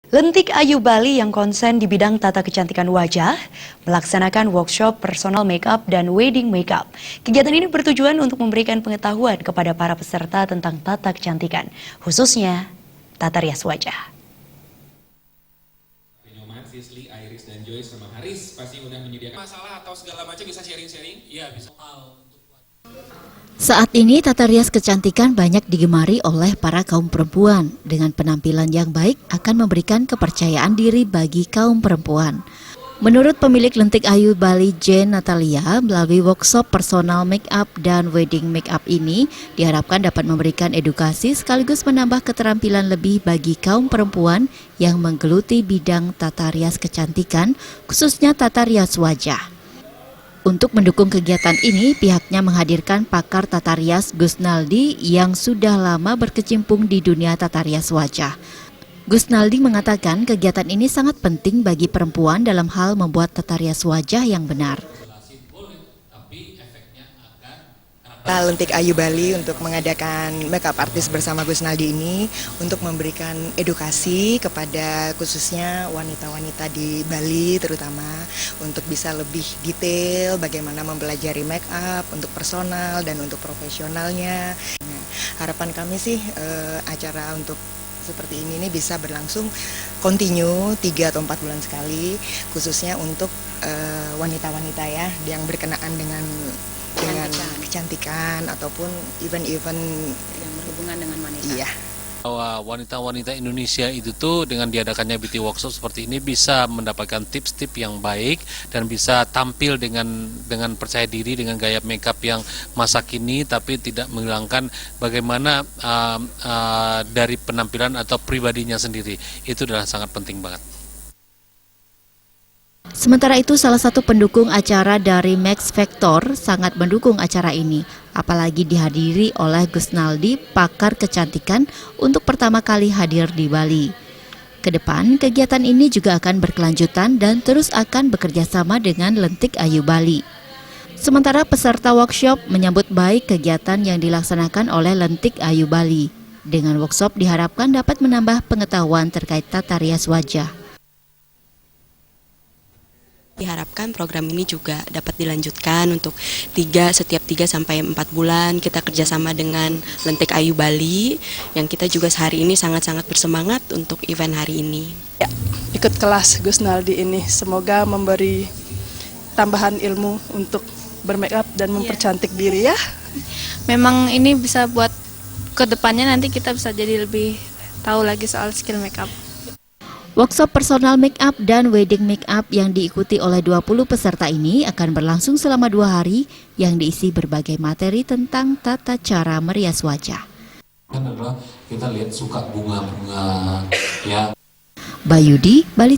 Lentik Ayu Bali yang konsen di bidang tata kecantikan wajah melaksanakan workshop personal makeup dan wedding makeup. Kegiatan ini bertujuan untuk memberikan pengetahuan kepada para peserta tentang tata kecantikan, khususnya tata rias wajah. Sisli, Iris, dan Joyce sama Haris pasti udah menyediakan masalah atau segala macam bisa sharing-sharing? Iya, bisa. Saat ini tata rias kecantikan banyak digemari oleh para kaum perempuan. Dengan penampilan yang baik akan memberikan kepercayaan diri bagi kaum perempuan. Menurut pemilik Lentik Ayu Bali Jane Natalia, melalui workshop personal makeup dan wedding makeup ini diharapkan dapat memberikan edukasi sekaligus menambah keterampilan lebih bagi kaum perempuan yang menggeluti bidang tata rias kecantikan, khususnya tata rias wajah. Untuk mendukung kegiatan ini, pihaknya menghadirkan pakar tata rias Gusnaldi yang sudah lama berkecimpung di dunia tata rias wajah. Gusnaldi mengatakan kegiatan ini sangat penting bagi perempuan dalam hal membuat tata rias wajah yang benar. Lentik Ayu Bali untuk mengadakan makeup artist bersama Gusnaldi ini untuk memberikan edukasi kepada khususnya wanita-wanita di Bali terutama untuk bisa lebih detail bagaimana mempelajari makeup untuk personal dan untuk profesionalnya. Nah, harapan kami sih acara untuk seperti ini bisa berlangsung continue 3 atau 4 bulan sekali, khususnya untuk wanita-wanita ya yang berkenaan dengan kecantikan ataupun event-event yang berhubungan dengan wanita. Iya. Bahwa wanita-wanita Indonesia itu tuh dengan diadakannya beauty workshop seperti ini bisa mendapatkan tips-tips yang baik dan bisa tampil dengan percaya diri dengan gaya makeup yang masa kini tapi tidak menghilangkan bagaimana dari penampilan atau pribadinya sendiri. Itu adalah sangat penting banget. Sementara itu, salah satu pendukung acara dari Max Factor sangat mendukung acara ini, apalagi dihadiri oleh Gusnaldi, pakar kecantikan untuk pertama kali hadir di Bali. Kedepan, kegiatan ini juga akan berkelanjutan dan terus akan bekerja sama dengan Lentik Ayu Bali. Sementara peserta workshop menyambut baik kegiatan yang dilaksanakan oleh Lentik Ayu Bali. Dengan workshop diharapkan dapat menambah pengetahuan terkait tata rias wajah. Diharapkan program ini juga dapat dilanjutkan untuk setiap 3 sampai 4 bulan kita kerjasama dengan Lentik Ayu Bali yang kita juga sehari ini sangat-sangat bersemangat untuk event hari ini. Ya, ikut kelas Gusnaldi ini semoga memberi tambahan ilmu untuk bermakeup dan mempercantik diri ya. Memang ini bisa buat kedepannya nanti kita bisa jadi lebih tahu lagi soal skill makeup. Workshop personal makeup dan wedding makeup yang diikuti oleh 20 peserta ini akan berlangsung selama 2 hari yang diisi berbagai materi tentang tata cara merias wajah. Kan adalah kita lihat suka bunga-bunga ya. Bayudi, Bali.